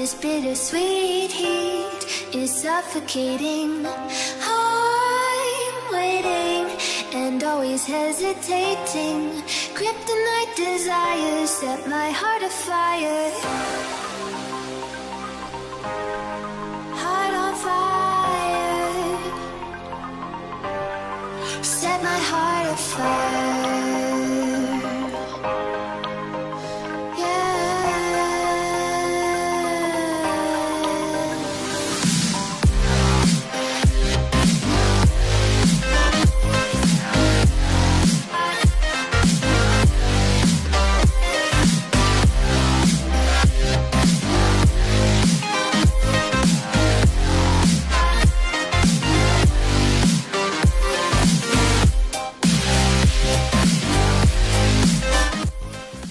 This bittersweet heat is suffocating. I'm waiting and always hesitating. Kryptonite desires set my heart afire. Heart on fire. Set my heart afire.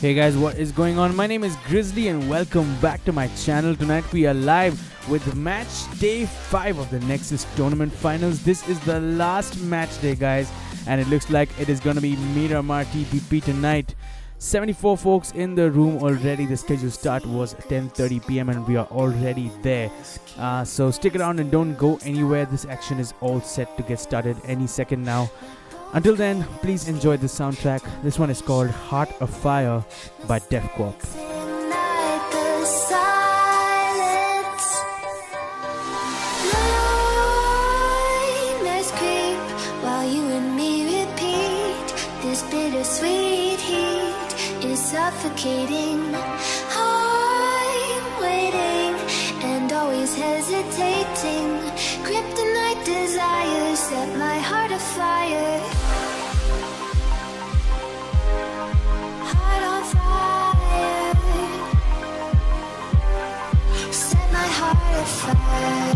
Hey guys, what is going on? My name is Grizzly and welcome back to my channel. Tonight we are live with match day 5 of the Nexus tournament finals. This is the last match day, guys, and it looks like it is going to be Miramar TPP tonight. 74 folks in the room already. The scheduled start was 10:30 p.m. and we are already there. So stick around and don't go anywhere. This action is all set to get started any second now. Until then, please enjoy the soundtrack. This one is called Heart of Fire by Def Corp. Bittersweet heat is suffocating. I'm waiting and always hesitating. Kryptonite desires set my heart afire. Heart on fire. Set my heart afire.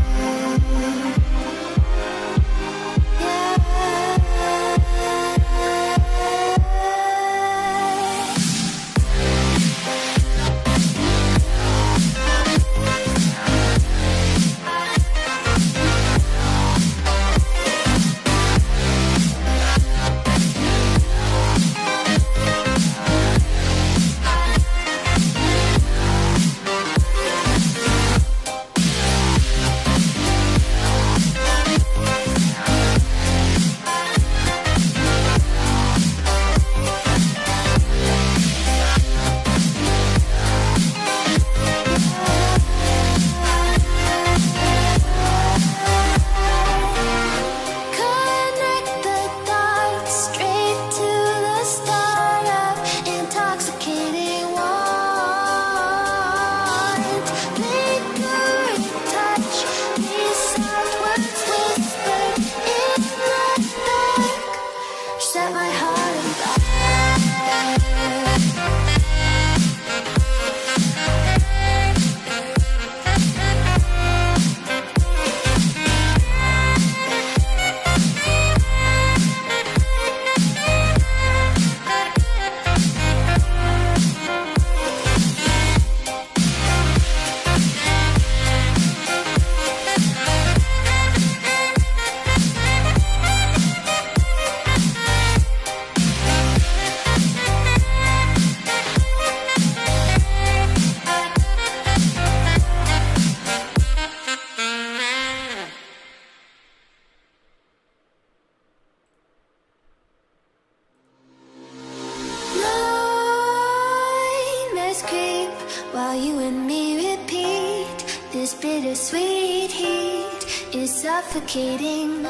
While you and me repeat, this bittersweet heat is suffocating.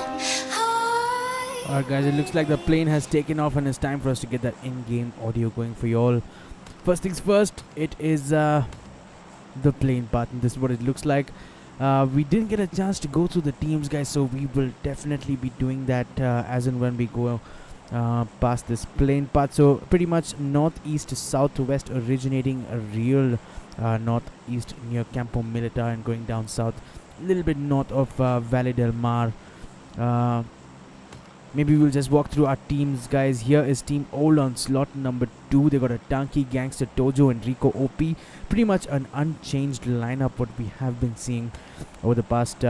Alright guys, it looks like the plane has taken off and it's time for us to get that in-game audio going for you all. First things first, it is the plane part, and this is what it looks like. We didn't get a chance to go through the teams, guys, so we will definitely be doing that as and when we go past this plane part. So pretty much northeast to southwest, originating a real northeast near Campo Militar and going down south a little bit north of Valle del Mar. Maybe we'll just walk through our teams, guys. Here is Team Old on slot number 2. They got a Tanky, Gangster, Tojo and Rico OP. Pretty much an unchanged lineup what we have been seeing over the past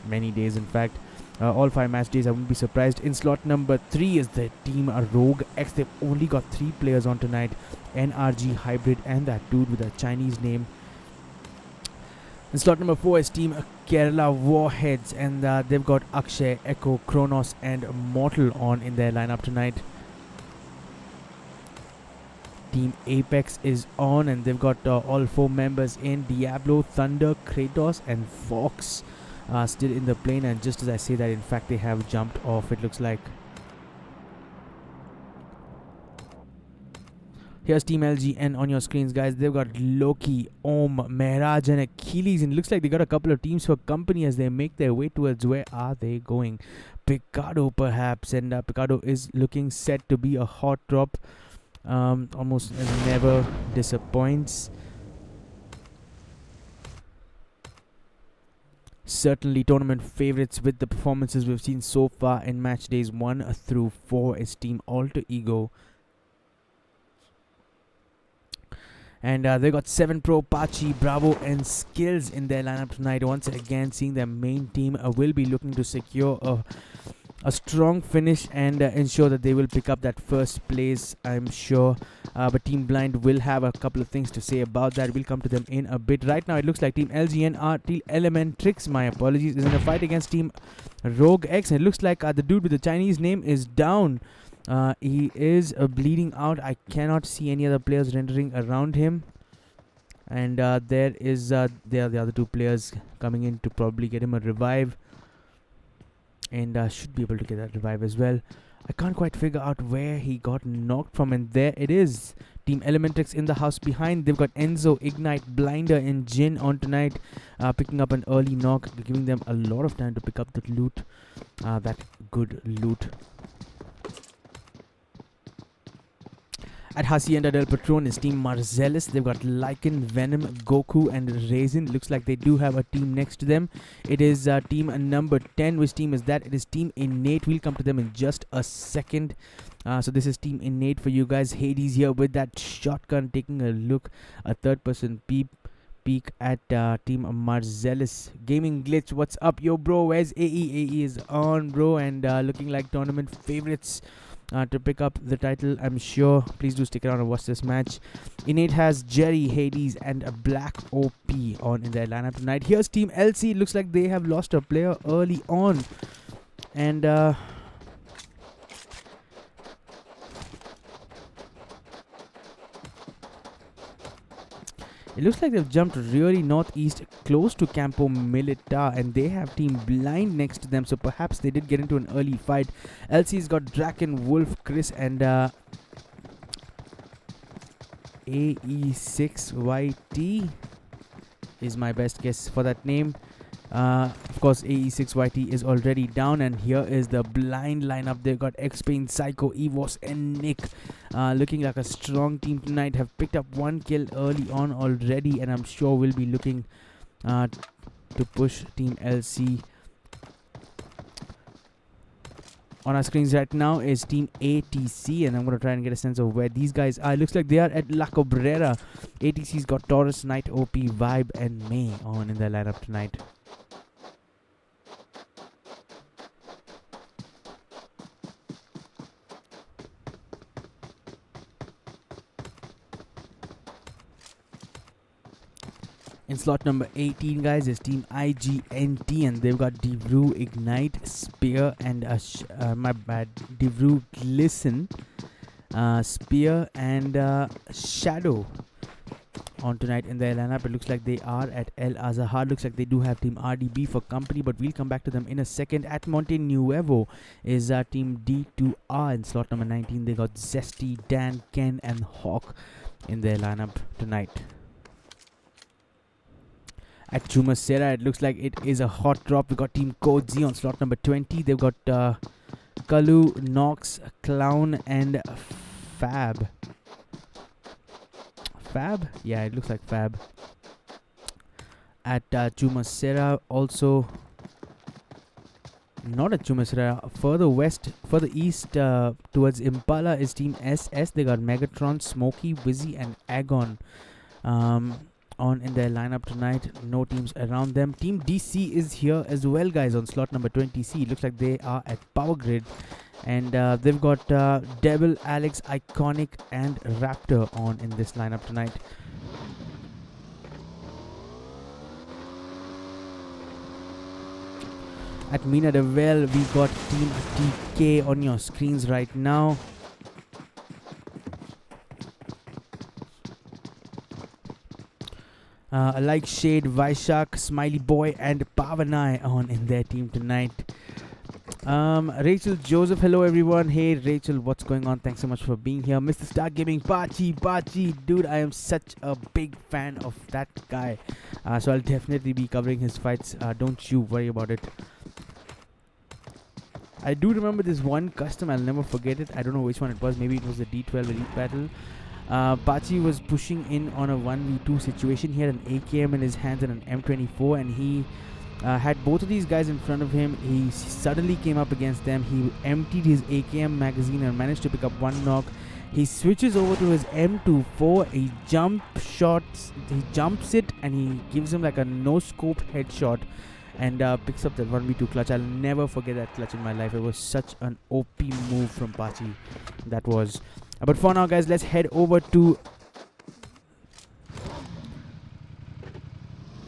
many days, in fact. All 5 match days, I wouldn't be surprised. In slot number 3 is the Team Rogue X. They've only got 3 players on tonight. NRG Hybrid and that dude with a Chinese name. In slot number 4 is Team Kerala Warheads, and they've got Akshay, Echo, Kronos, and Mortal on in their lineup tonight. Team Apex is on, and they've got all 4 members in: Diablo, Thunder, Kratos, and Fox still in the plane. And just as I say that, in fact, they have jumped off, it looks like. Here's Team LGN on your screens, guys. They've got Loki, Om, Mehraj, and Achilles. And it looks like they got a couple of teams for company as they make their way towards where are they going. Picardo, perhaps. And Picardo is looking set to be a hot drop. Almost never disappoints. Certainly tournament favorites with the performances we've seen so far in match days 1 through 4 is Team Alter Ego. And they got 7 Pro, Pachi, Bravo, and Skills in their lineup tonight. Once again, seeing their main team will be looking to secure a strong finish and ensure that they will pick up that first place, I'm sure. But Team Blind will have a couple of things to say about that. We'll come to them in a bit. Right now, it looks like Team LGN, Team Elementrix, my apologies, is in a fight against Team Rogue X. And it looks like the dude with the Chinese name is down. He is bleeding out. I cannot see any other players rendering around him. And there are the other 2 players coming in to probably get him a revive. And should be able to get that revive as well. I can't quite figure out where he got knocked from. And there it is. Team Elementrix in the house behind. They've got Enzo, Ignite, Blinder, and Jin on tonight. Picking up an early knock. Giving them a lot of time to pick up the loot. That good loot. At Hacienda del Patron is Team Marcellus. They've got Lycan, Venom, Goku, and Raisin. Looks like they do have a team next to them. It is team number 10. Which team is that? It is Team Innate. We'll come to them in just a second. So this is Team Innate for you guys. Hades here with that shotgun, taking a look. A third-person peek at Team Marcellus. Gaming Glitch, what's up, yo, bro? Where's AE? AE is on, bro, and looking like tournament favorites to pick up the title, I'm sure. Please do stick around and watch this match. Innate has Jerry, Hades, and a Black OP on in their lineup tonight. Here's Team LC. Looks like they have lost a player early on. And it looks like they've jumped really northeast, close to Campo Militar, and they have Team Blind next to them, so perhaps they did get into an early fight. LC's got Draken, Wolf, Chris, and AE6YT is my best guess for that name. Of course, AE6YT is already down, and here is the Blind lineup. They've got X-Pain, Psycho, Evos, and Nick. Looking like a strong team tonight. Have picked up 1 kill early on already, and I'm sure we'll be looking to push Team LC. On our screens right now is Team ATC, and I'm going to try and get a sense of where these guys are. It looks like they are at La Cabrera. ATC's got Taurus, Knight, OP, Vibe, and May on in their lineup tonight. In slot number 18, guys, is Team IGNT, and they've got Devru, Ignite, Spear, and Devru, Glisten, Spear, and Shadow on tonight in their lineup. It looks like they are at El Azahar. Looks like they do have Team RDB for company, but we'll come back to them in a second. At Monte Nuevo is Team D2R. In slot number 19, they got Zesty, Dan, Ken, and Hawk in their lineup tonight. At Chumasera, it looks like it is a hot drop. We got Team Code Z on slot number 20. They've got Kalu, Nox, Clown, and Fab. Fab? Yeah, it looks like Fab. At Chumasera, also not at Chumasera, further east towards Impala is Team SS. They got Megatron, Smokey, Wizzy, and Agon on in their lineup tonight. No teams around them. Team DC is here as well, guys, on slot number 20C. Looks like they are at Power Grid, and they've got Devil, Alex, Iconic, and Raptor on in this lineup tonight. at Mina Devel. We got Team TK on your screens right now. Like Shade, Vaishak, Smiley Boy, and Pavanai on in their team tonight. Rachel Joseph, hello everyone. Hey Rachel, what's going on? Thanks so much for being here. Mr. Star Gaming, Bachi, dude, I am such a big fan of that guy. So I'll definitely be covering his fights. Don't you worry about it. I do remember this one custom, I'll never forget it. I don't know which one it was. Maybe it was the D12 Elite Battle. Bachi was pushing in on a 1v2 situation. He had an AKM in his hands and an M24, and he had both of these guys in front of him. He suddenly came up against them. He emptied his AKM magazine and managed to pick up one knock. He switches over to his M24. He jumps it, and he gives him like a no-scope headshot and picks up that 1v2 clutch. I'll never forget that clutch in my life. It was such an OP move from Bachi. That was. But for now, guys, let's head over to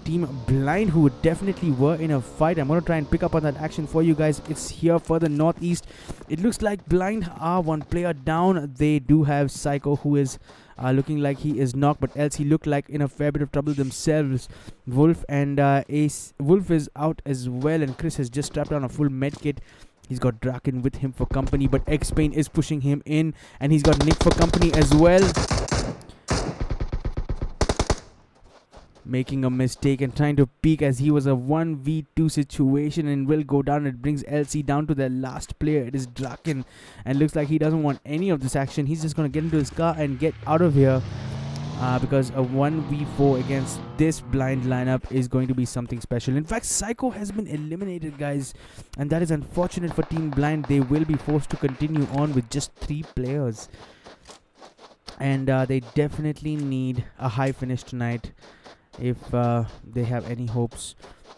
Team Blind, who definitely were in a fight. I'm going to try and pick up on that action for you guys. It's here for the northeast. It looks like Blind are one player down. They do have Psycho, who is looking like he is knocked, but else he looked like in a fair bit of trouble themselves. Wolf and Ace. Wolf is out as well, and Chris has just strapped on a full med kit. He's got Draken with him for company, but X-Pain is pushing him in, and he's got Nick for company as well. Making a mistake and trying to peek as he was a 1v2 situation and will go down. It brings LC down to their last player. It is Draken, and looks like he doesn't want any of this action. He's just going to get into his car and get out of here. Because a 1v4 against this Blind lineup is going to be something special. In fact, Psycho has been eliminated, guys, and that is unfortunate for Team Blind. They will be forced to continue on with just 3 players, and they definitely need a high finish tonight if they have any hopes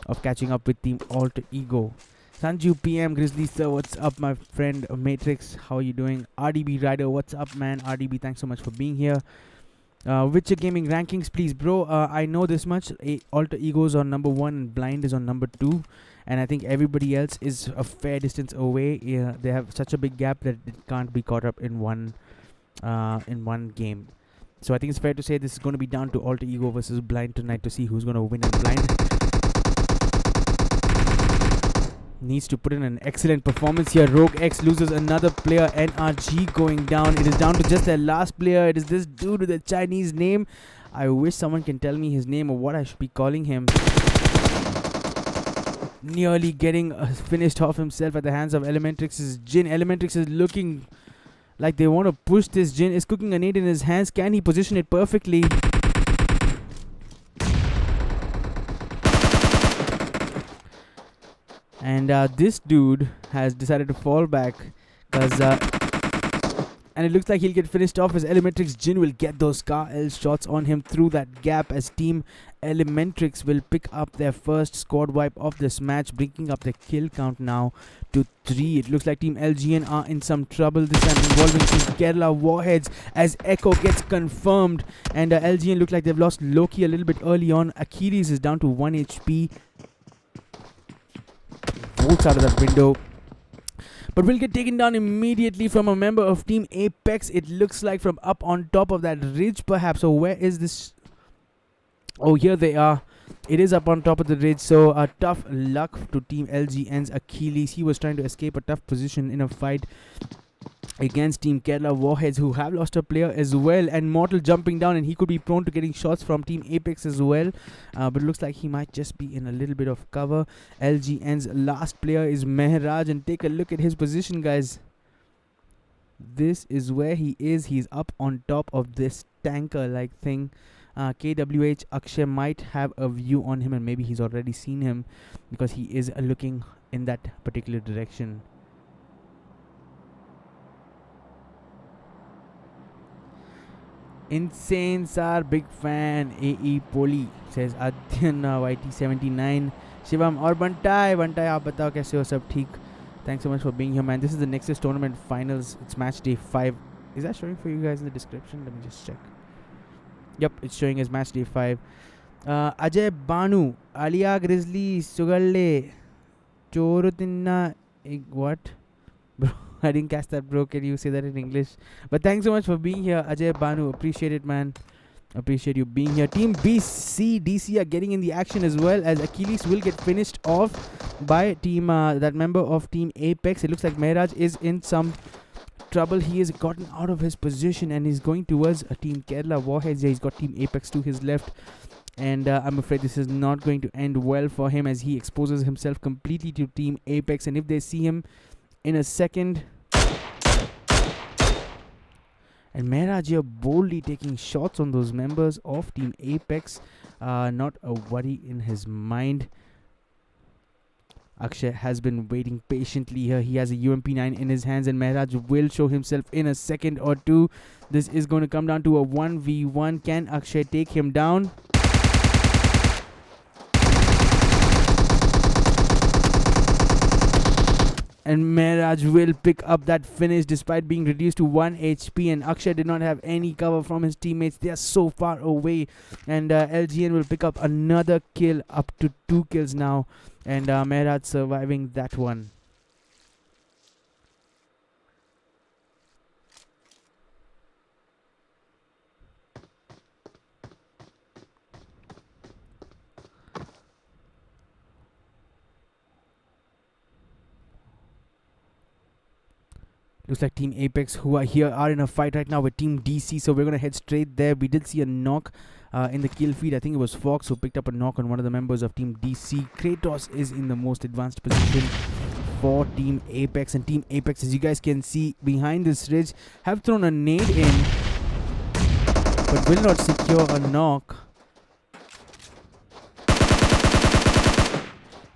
of catching up with Team Alter Ego. Sanju PM, Grizzly sir, what's up, my friend? Matrix, how are you doing? RDB Rider, what's up, man? RDB, thanks so much for being here. Witcher Gaming rankings, please, bro. I know this much. Alter Ego is on number 1 and Blind is on number 2, and I think everybody else is a fair distance away. They have such a big gap that it can't be caught up in one game. So I think it's fair to say this is going to be down to Alter Ego versus Blind tonight to see who's going to win. And Blind needs to put in an excellent performance here. Rogue X loses another player. NRG going down. It is down to just their last player. It is this dude with a Chinese name. I wish someone can tell me his name or what I should be calling him. Nearly getting finished off himself at the hands of Elementrix's Jin. Elementrix is looking like they want to push this. Jin is cooking a nade in his hands. Can he position it perfectly? And this dude has decided to fall back because and it looks like he'll get finished off as Elementrix Jin will get those Scar L shots on him through that gap, as Team Elementrix will pick up their first squad wipe of this match, bringing up the kill count now to 3. It looks like Team LGN are in some trouble this time, involving Team Kerala Warheads, as Echo gets confirmed, and LGN look like they've lost Loki a little bit early on. Achilles is down to 1 HP. Bolts out of that window, but will get taken down immediately from a member of Team Apex. It looks like from up on top of that ridge, perhaps. So where is this? Oh, here they are. It is up on top of the ridge. So tough luck to Team LGN's Achilles. He was trying to escape a tough position in a fight against Team Kerala Warheads, who have lost a player as well, and Mortal jumping down, and he could be prone to getting shots from Team Apex as well, but it looks like he might just be in a little bit of cover. LGN's last player is Mehraj, and take a look at his position, guys. This is where he is. He's up on top of this tanker like thing. KWH Akshay might have a view on him, and maybe he's already seen him because he is looking in that particular direction. Insane Sar, big fan. AE Poli says Adyan YT79. Shivam और बंटाई आप बताओ कैसे हो सब ठीक. Thanks so much for being here, man. This is the Nexus tournament finals. It's match day 5. Is that showing for you guys in the description? Let me just check. Yep, it's showing as match day 5. Ajay Banu, Alia Grizzly, Sugalle. Chorotinna. What? Bro, I didn't catch that, bro. Can you say that in English? But thanks so much for being here, Ajay Banu. Appreciate it, man. Appreciate you being here. Team BC, DC are getting in the action as well, as Achilles will get finished off by team that member of Team Apex. It looks like Mehraj is in some trouble. He has gotten out of his position and he's going towards a Team Kerala Warheads. He's got Team Apex to his left. And I'm afraid this is not going to end well for him, as he exposes himself completely to Team Apex. And if they see him in a second... And Mehraj here boldly taking shots on those members of Team Apex. Not a worry in his mind. Akshay has been waiting patiently here. He has a UMP9 in his hands, and Mehraj will show himself in a second or two. This is going to come down to a 1v1. Can Akshay take him down? And Mehraj will pick up that finish despite being reduced to 1 HP. And Akshay did not have any cover from his teammates. They are so far away. And LGN will pick up another kill, up to 2 kills now. And Mehraj surviving that one. Looks like Team Apex, who are here, are in a fight right now with Team DC. So we're going to head straight there. We did see a knock in the kill feed. I think it was Fox who picked up a knock on one of the members of Team DC. Kratos is in the most advanced position for Team Apex. And Team Apex, as you guys can see behind this ridge, have thrown a nade in, but will not secure a knock.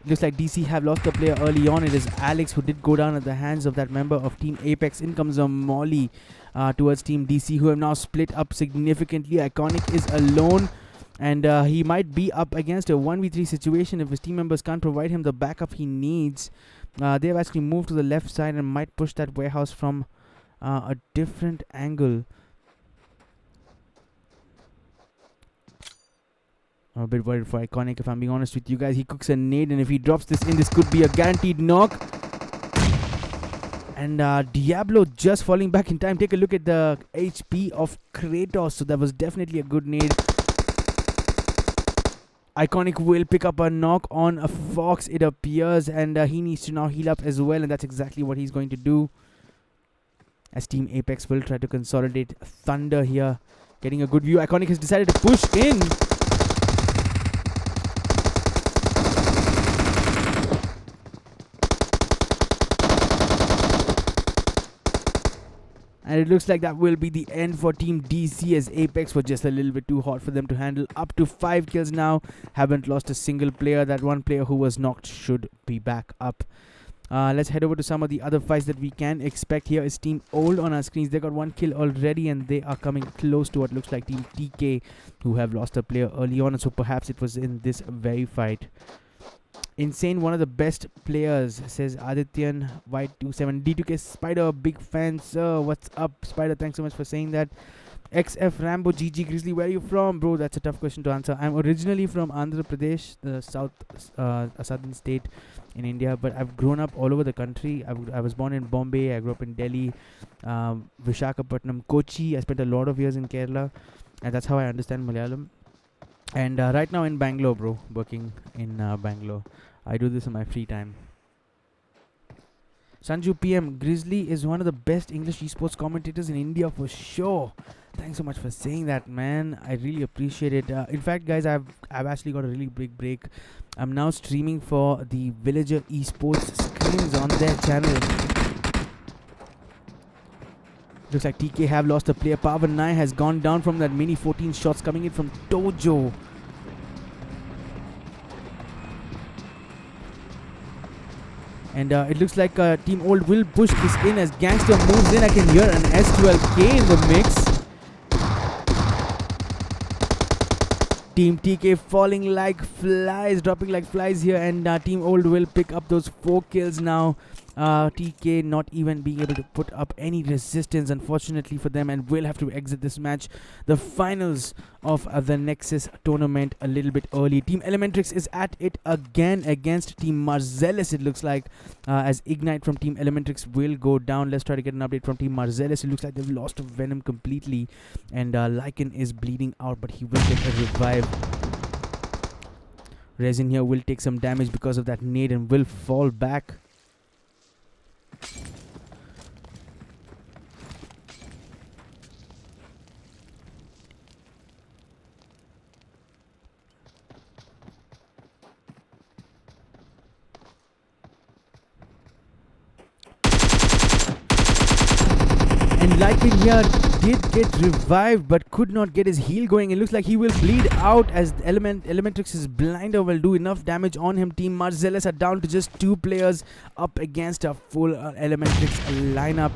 Looks like DC have lost the player early on. It is Alex who did go down at the hands of that member of Team Apex. In comes a Molly towards Team DC, who have now split up significantly. Iconic is alone, and he might be up against a 1v3 situation if his team members can't provide him the backup he needs. They have actually moved to the left side and might push that warehouse from a different angle. I'm a bit worried for Iconic, if I'm being honest with you guys. He cooks a nade, and if he drops this in, this could be a guaranteed knock. And Diablo just falling back in time. Take a look at the HP of Kratos. So that was definitely a good nade. Iconic will pick up a knock on a Fox, it appears, and he needs to now heal up as well, and that's exactly what he's going to do. As Team Apex will try to consolidate Thunder here. Getting a good view. Iconic has decided to push in. And it looks like that will be the end for Team DC, as Apex were just a little bit too hot for them to handle. Up to 5 kills now. Haven't lost a single player. That one player who was knocked should be back up. Let's head over to some of the other fights that we can expect. Here is Team Old on our screens. They got 1 kill already, and they are coming close to what looks like Team TK, who have lost a player early on. And so perhaps it was in this very fight. Insane, one of the best players, says Adityan White27. D2K Spider, big fan, sir. What's up, Spider? Thanks so much for saying that. XF Rambo GG Grizzly, where are you from, bro? That's a tough question to answer. I'm originally from Andhra Pradesh, the southern state in India, but I've grown up all over the country. I was born in Bombay. I grew up in Delhi, Visakhapatnam, Kochi. I spent a lot of years in Kerala, and that's how I understand Malayalam. And right now in Bangalore, bro, working in Bangalore. I do this in my free time. Sanju PM, Grizzly is one of the best English esports commentators in India for sure. Thanks so much for saying that, man. I really appreciate it. In fact, guys, I've actually got a really big break. I'm now streaming for the Villager Esports screens on their channel. Looks like TK have lost a player. Pavan9 has gone down from that mini. 14 shots coming in from Tojo. And it looks like Team Old will push this in as Gangster moves in. I can hear an S12K in the mix. Team TK falling like flies, dropping like flies here. And Team Old will pick up those 4 kills now. TK not even being able to put up any resistance, unfortunately for them, and will have to exit this match, the finals of the Nexus tournament, a little bit early. Team Elementrix is at it again against Team Marcellus, it looks like, as Ignite from Team Elementrix will go down. Let's try to get an update from Team Marcellus. It looks like they've lost Venom completely, and Lycan is bleeding out, but he will get a revive. Resin here will take some damage because of that nade and will fall back. And Lycan here did get revived but could not get his heal going. It looks like he will bleed out as Elementrix's blinder will do enough damage on him. Team Marcellus are down to just 2 players up against a full Elementrix lineup.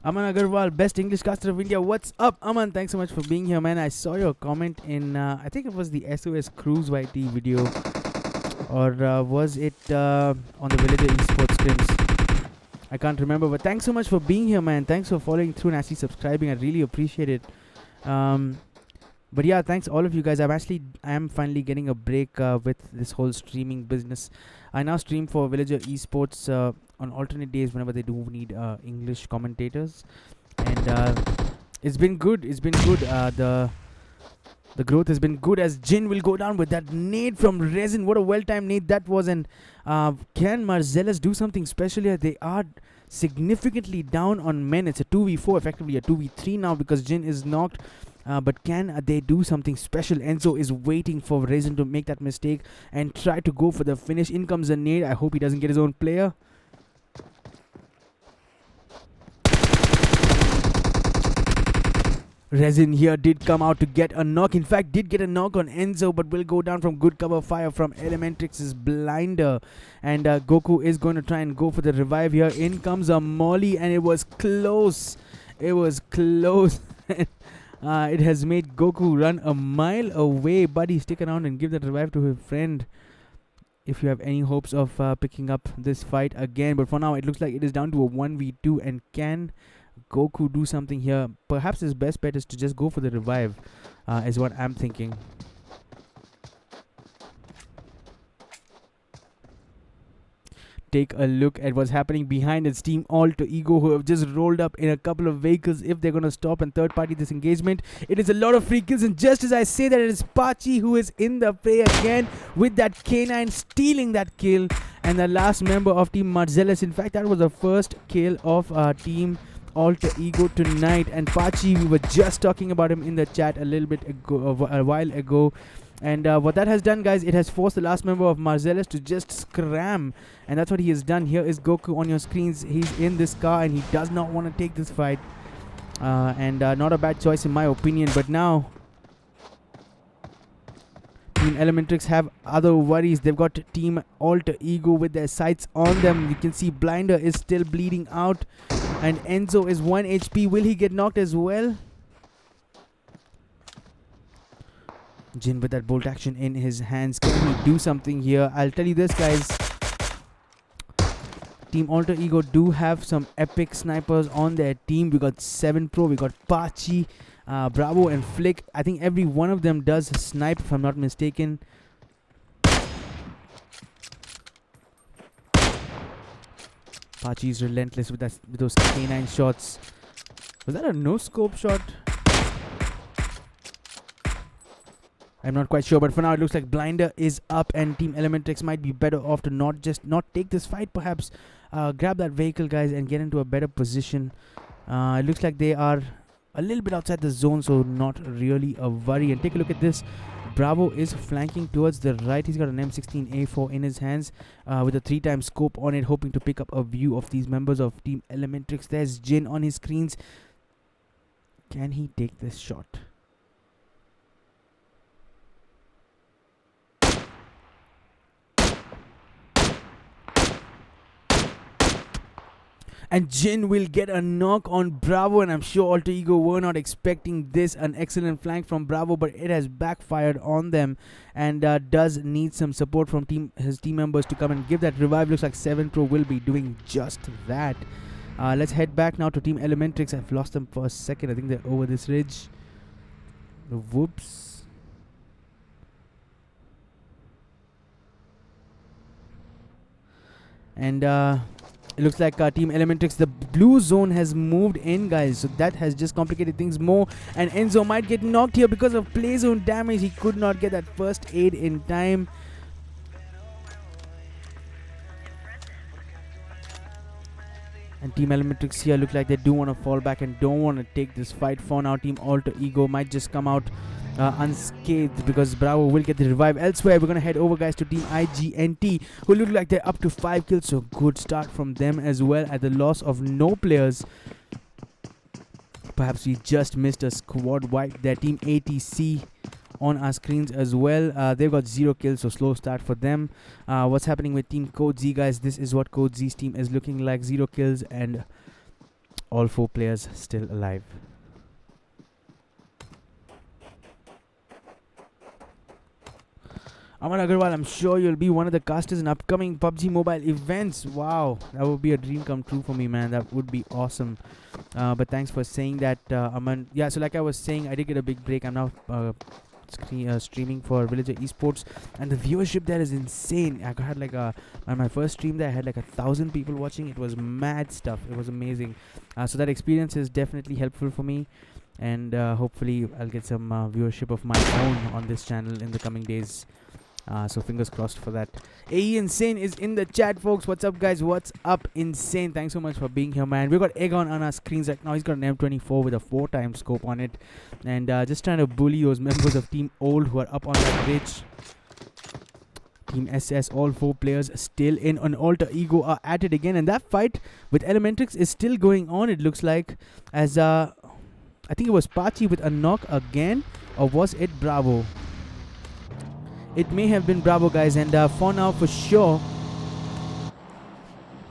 Aman Agarwal, best English caster of India. What's up, Aman? Thanks so much for being here, man. I saw your comment in, I think it was the SOS Cruise YT video. Or was it on the Villager Esports scrims? I can't remember. But thanks so much for being here, man. Thanks for following through and actually subscribing. I really appreciate it. But yeah, thanks all of you guys. I am finally getting a break with this whole streaming business. I now stream for Villager Esports on alternate days whenever they do need English commentators, and it's been good. It's been good. The growth has been good as Jin will go down with that nade from Resin. What a well-timed nade that was. And can Marcellus do something special here? They are significantly down on men. It's a 2v4, effectively a 2v3 now because Jin is knocked. But can they do something special? Enzo is waiting for Resin to make that mistake and try to go for the finish. In comes a nade. I hope he doesn't get his own player. Resin here did come out to get a knock. In fact, did get a knock on Enzo, but will go down from good cover fire from Elementrix's blinder. And Goku is going to try and go for the revive here. In comes a molly, and it was close. It was close. It has made Goku run a mile away. Buddy, stick around and give that revive to his friend if you have any hopes of picking up this fight again. But for now, it looks like it is down to a 1v2. And can Goku do something here? Perhaps his best bet is to just go for the revive, is what I'm thinking. Take a look at what's happening behind its Team Alter Ego, who have just rolled up in a couple of vehicles if they're going to stop and third party this engagement. It is a lot of free kills, and just as I say that, it is Pachi who is in the fray again with that K9 stealing that kill, and the last member of Team Marcellus. In fact, that was the first kill of Team Alter Ego tonight. And Pachi, we were just talking about him in the chat a little bit ago, a while ago. And what that has done, guys, it has forced the last member of Marcellus to just scram. And that's what he has done. Here is Goku on your screens. He's in this car and he does not want to take this fight. Not a bad choice in my opinion. But now Team Elementrix have other worries. They've got Team Alter Ego with their sights on them. You can see Blinder is still bleeding out. And Enzo is 1 HP. Will he get knocked as well? Jin with that bolt action in his hands. Can he do something here? I'll tell you this, guys. Team Alter Ego do have some epic snipers on their team. We got 7 Pro, we got Pachi, Bravo and Flick. I think every one of them does snipe, if I'm not mistaken. Pachi is relentless with those K9 shots. Was that a no-scope shot? I'm not quite sure, but for now it looks like Blinder is up and Team Elementrix might be better off to not take this fight, perhaps grab that vehicle, guys, and get into a better position. It looks like they are a little bit outside the zone, so not really a worry. And take a look at this. Bravo is flanking towards the right. He's got an M16A4 in his hands with a 3x scope on it, hoping to pick up a view of these members of Team Elementrix. There's Jin on his screens. Can he take this shot? And Jin will get a knock on Bravo, and I'm sure Alter Ego were not expecting this. An excellent flank from Bravo, but it has backfired on them, and does need some support from his team members to come and give that revive. Looks like 7 Pro will be doing just that. Let's head back now to Team Elementrix. I've lost them for a second. I think they're over this ridge. Whoops. And it looks like Team Elementrix, the blue zone has moved in, guys. So that has just complicated things more. And Enzo might get knocked here because of play zone damage. He could not get that first aid in time. And Team Elementrix here look like they do want to fall back and don't want to take this fight for now. Team Alter Ego might just come out unscathed because Bravo will get the revive elsewhere. We're going to head over, guys, to Team IGNT, who look like they're up to 5 kills. So good start from them as well at the loss of no players. Perhaps we just missed a squad wipe. Their Team ATC on our screens as well. They've got 0 kills, so slow start for them. What's happening with Team Code Z, guys? This is what Code Z's team is looking like. 0 kills and all 4 players still alive. Aman Agarwal, I'm sure you'll be one of the casters in upcoming PUBG Mobile events. Wow, that would be a dream come true for me, man. That would be awesome. But thanks for saying that, Aman. Yeah, so like I was saying, I did get a big break. I'm now streaming for Villager Esports, and the viewership there is insane. I had like my first stream there, I had like 1,000 people watching. It was mad stuff. It was amazing. So that experience is definitely helpful for me, and hopefully I'll get some viewership of my own on this channel in the coming days. So fingers crossed for that. AE Insane is in the chat, folks. What's up, guys? What's up, Insane? Thanks so much for being here, man. We've got Egon on our screens right now. He's got an M24 with a 4x scope on it, and just trying to bully those members of Team Old who are up on that ridge. Team SS, all 4 players still in on Alter Ego are at it again, and that fight with Elementrix is still going on, it looks like, as I think it was Pachi with a knock again, or was it Bravo? It may have been Bravo, guys, and for now, for sure,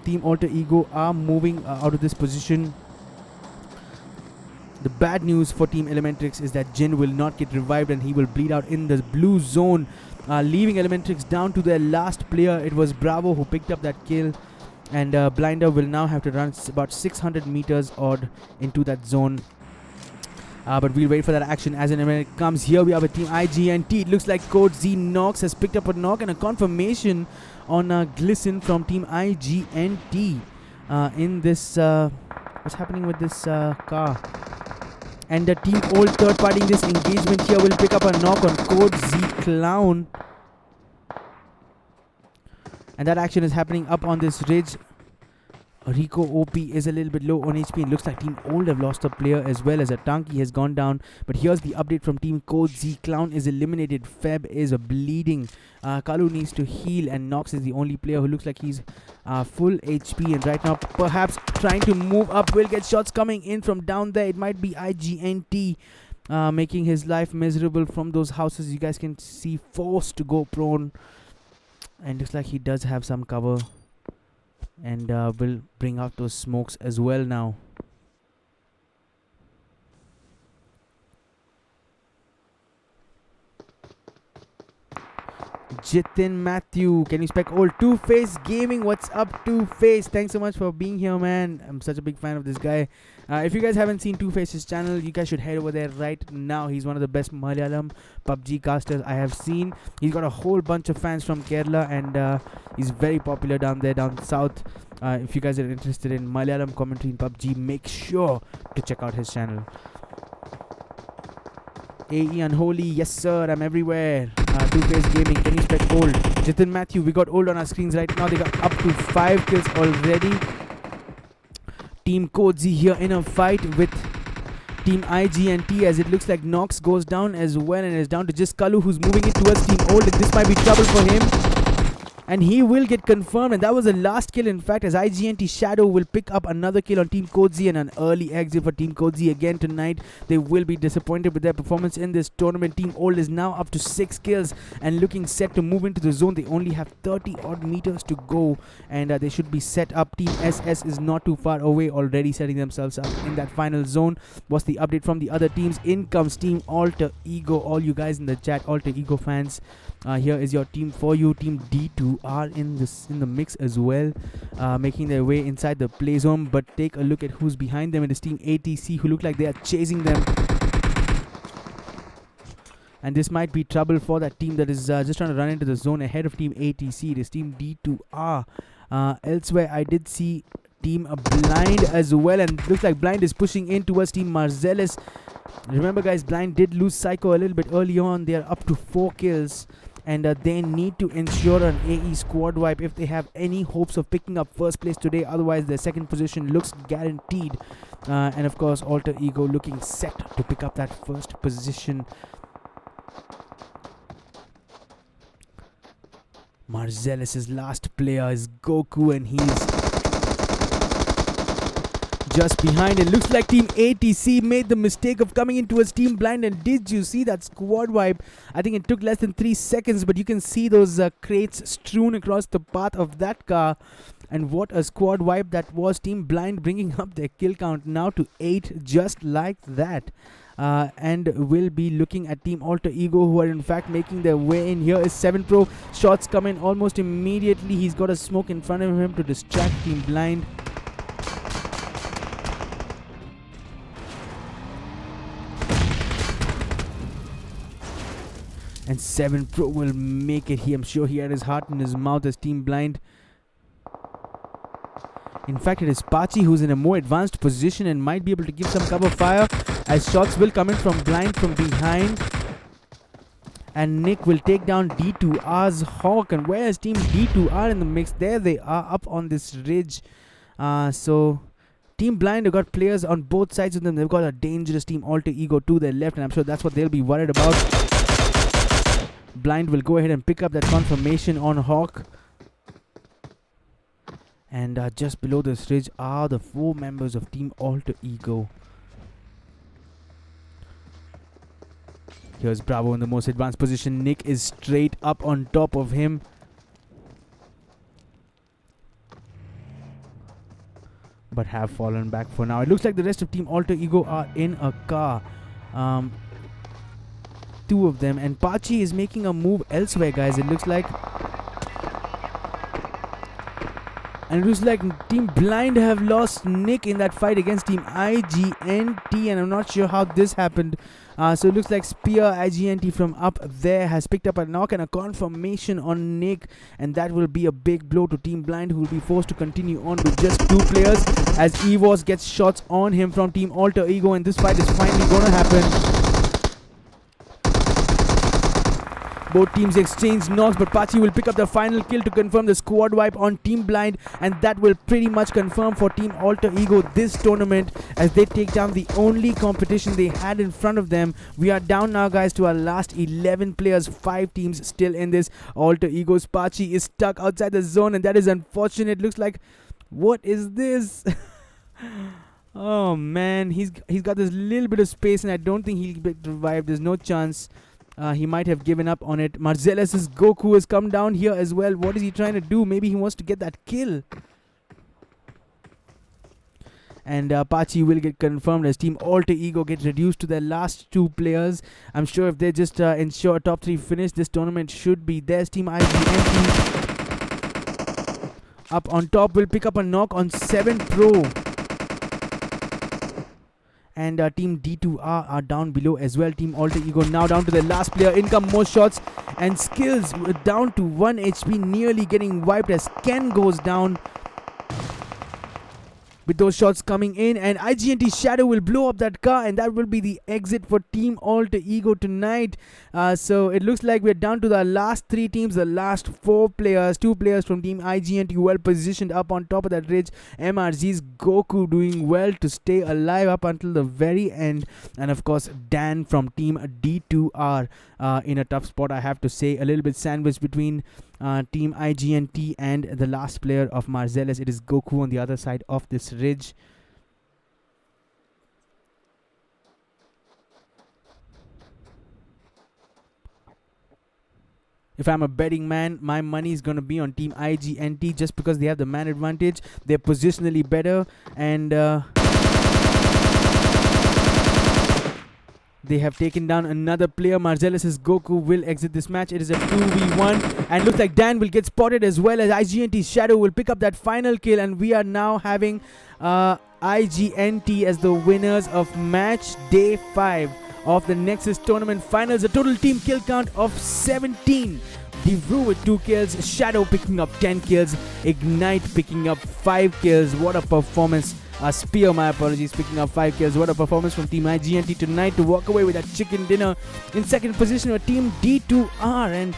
Team Alter Ego are moving out of this position. The bad news for Team Elementrix is that Jin will not get revived, and he will bleed out in the blue zone, leaving Elementrix down to their last player. It was Bravo who picked up that kill, and Blinder will now have to run about 600 meters odd into that zone. But we'll wait for that action as and when it comes. Here we are with Team IGNT. It looks like Code Z Nox has picked up a knock and a confirmation on Glisten from Team IGNT in this... what's happening with this car? And the Team Old third party in this engagement here will pick up a knock on Code Z Clown. And that action is happening up on this ridge. Rico OP is a little bit low on HP, and looks like Team Old have lost a player as well, as a Tanky has gone down. But here's the update from Team Code Z. Clown is eliminated. Feb is bleeding. Kalu needs to heal, and Nox is the only player who looks like he's full HP, and right now perhaps trying to move up. Will get shots coming in from down there. It might be IGNT making his life miserable from those houses. You guys can see, forced to go prone, and looks like he does have some cover, and will bring out those smokes as well now. Jitin Matthew, can you spec old Two-Face Gaming? What's up, Two-Face? Thanks so much for being here, man. I'm such a big fan of this guy. If you guys haven't seen Two-Face's channel, you guys should head over there right now. He's one of the best Malayalam PUBG casters I have seen. He's got a whole bunch of fans from Kerala, and he's very popular down there, down south. If you guys are interested in Malayalam commentary in PUBG, make sure to check out his channel. AE Unholy, yes sir, I'm everywhere. Two-Face Gaming, can you spec old? Jitin Matthew, we got old on our screens right now. They got up to 5 kills already. Team Code Z here in a fight with Team IGNT, as it looks like Nox goes down as well, and is down to just Kalu, who's moving it towards Team Old, and this might be trouble for him. and he will get confirmed, and that was the last kill in fact, as IGNT Shadow will pick up another kill on Team Kodzi, and an early exit for Team Kodzi again tonight. They will be disappointed with their performance in this tournament. Team Old is now up to 6 kills and looking set to move into the zone. They only have 30 odd meters to go, and they should be set up. Team SS is not too far away, already setting themselves up in that final zone. What's the update from the other teams? In comes Team Alter Ego. All you guys in the chat, Alter Ego fans, here is your team for you. Team D2R in the mix as well, making their way inside the play zone. But take a look at who's behind them. It is Team ATC, who look like they are chasing them, and this might be trouble for that team that is just trying to run into the zone ahead of Team ATC. It is Team D2R. Elsewhere, I did see Team Blind as well, and looks like Blind is pushing in towards Team Marcellus. Remember guys, Blind did lose Psycho a little bit early on. They are up to 4 kills, and they need to ensure an AE squad wipe if they have any hopes of picking up first place today. Otherwise their second position looks guaranteed, and of course Alter Ego looking set to pick up that first position. Marcellus' last player is Goku, and he's just behind. It looks like Team ATC made the mistake of coming in towards Team Blind, and did you see that squad wipe? I think it took less than 3 seconds, but you can see those crates strewn across the path of that car, and what a squad wipe that was. Team Blind bringing up their kill count now to 8 just like that. And we'll be looking at Team Alter Ego, who are in fact making their way in. Here is 7 Pro. Shots come in almost immediately. He's got a smoke in front of him to distract Team Blind. And 7 Pro will make it. I'm sure he had his heart in his mouth as Team Blind. In fact, it is Pachi who's in a more advanced position and might be able to give some cover fire, as shots will come in from Blind from behind. And Nick will take down D2R's Hawk. And where is Team D2R in the mix? There they are, up on this ridge. So Team Blind have got players on both sides of them. They've got a dangerous Team Alter Ego to their left, and I'm sure that's what they'll be worried about. Blind will go ahead and pick up that confirmation on Hawk. And just below this ridge are the 4 members of Team Alter Ego. Here's Bravo in the most advanced position. Nick is straight up on top of him. But have fallen back for now. It looks like the rest of Team Alter Ego are in a car. 2 of them. And Pachi is making a move elsewhere, guys. It looks like. And it looks like Team Blind have lost Nick in that fight against Team IGNT, and I'm not sure how this happened. So it looks like Spear IGNT from up there has picked up a knock and a confirmation on Nick, and that will be a big blow to Team Blind, who will be forced to continue on with just 2 players, as Evos gets shots on him from Team Alter Ego, and this fight is finally gonna happen. Both teams exchange knocks, but Pachi will pick up the final kill to confirm the squad wipe on Team Blind, and that will pretty much confirm for Team Alter Ego this tournament, as they take down the only competition they had in front of them. We are down now, guys, to our last 11 players. 5 teams still in this. Alter Ego's Pachi is stuck outside the zone, and that is unfortunate. Looks like, what is this? Oh man, he's got this little bit of space, and I don't think he'll be revived. There's no chance. He might have given up on it. Marcellus' Goku has come down here as well. What is he trying to do? Maybe he wants to get that kill. And Pachi will get confirmed as Team Alter Ego get reduced to their last 2 players. I'm sure if they just ensure a top 3 finish, this tournament should be theirs. Team IGNT up on top will pick up a knock on 7 Pro. And Team D2R are down below as well. Team Alter Ego now down to the last player. In come more shots, and Skills down to 1 HP, nearly getting wiped as Ken goes down. With those shots coming in, and IGNT Shadow will blow up that car, and that will be the exit for Team Alter Ego tonight. So it looks like we're down to the last 3 teams, the last 4 players. 2 players from Team IGNT well positioned up on top of that ridge. MRZ's Goku doing well to stay alive up until the very end, and of course Dan from Team D2R in a tough spot, I have to say, a little bit sandwiched between Team IGNT and the last player of Marcellus. It is Goku on the other side of this ridge. If I'm a betting man, my money is going to be on Team IGNT just because they have the man advantage. They're positionally better, and they have taken down another player. Marcellus' Goku will exit this match. It is a 2v1, and looks like Dan will get spotted as well as IGNT's Shadow will pick up that final kill, and we are now having IGNT as the winners of match day 5 of the Nexus tournament finals. A total team kill count of 17. Devru with 2 kills, Shadow picking up 10 kills, Ignite picking up 5 kills. What a performance. Spear, my apologies, picking up 5 kills. What a performance from Team IGNT tonight to walk away with that chicken dinner. In second position were Team D2R, and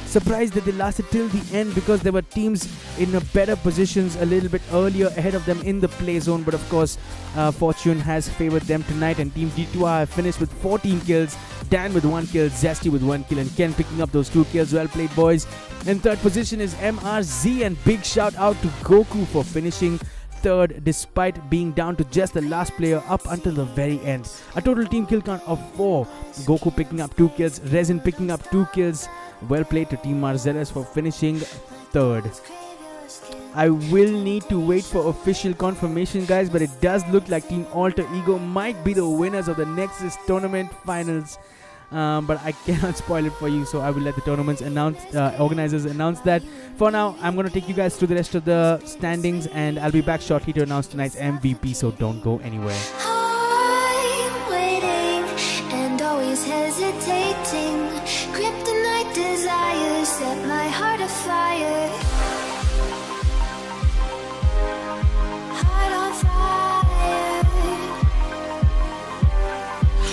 surprised that they lasted till the end because there were teams in better positions a little bit earlier ahead of them in the play zone. But of course, fortune has favored them tonight, and Team D2R finished with 14 kills. Dan with 1 kill, Zesty with 1 kill, and Ken picking up those 2 kills. Well played, boys. In third position is MRZ, and big shout out to Goku for finishing third despite being down to just the last player up until the very end. A total team kill count of 4. Goku picking up 2 kills, Resin picking up 2 kills. Well played to Team Marcellus for finishing third. I will need to wait for official confirmation, guys, but it does look like Team Alter Ego might be the winners of the Nexus tournament finals. But I cannot spoil it for you, so I will let the tournament's organizers announce that. For now, I'm going to take you guys through the rest of the standings, and I'll be back shortly to announce tonight's MVP, so don't go anywhere. I'm waiting and always hesitating. Kryptonite desires set my heart afire. Heart on fire.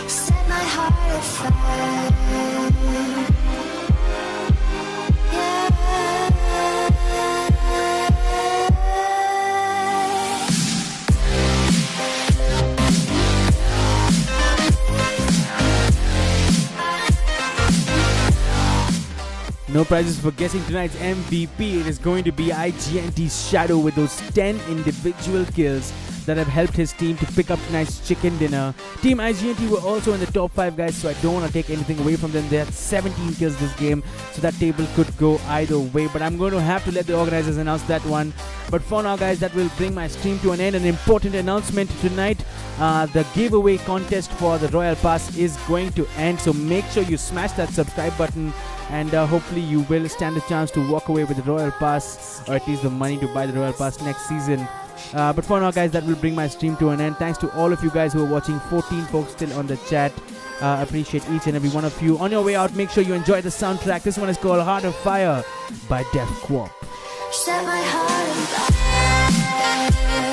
Set my heart afire. No prizes for guessing tonight's MVP. It is going to be IGNT's Shadow with those 10 individual kills that have helped his team to pick up tonight's chicken dinner. Team IGNT were also in the top 5, guys, so I don't want to take anything away from them. They had 17 kills this game, so that table could go either way, but I'm going to have to let the organizers announce that one. But for now, guys, that will bring my stream to an end. An important announcement tonight: the giveaway contest for the Royal Pass is going to end, so make sure you smash that subscribe button, and hopefully you will stand a chance to walk away with the Royal Pass, or at least the money to buy the Royal Pass next season. But for now, guys, that will bring my stream to an end. Thanks to all of you guys who are watching. 14 folks still on the chat. Appreciate each and every one of you. On your way out, make sure you enjoy the soundtrack. This one is called Heart of Fire by Def Quap. Set my heart on fire.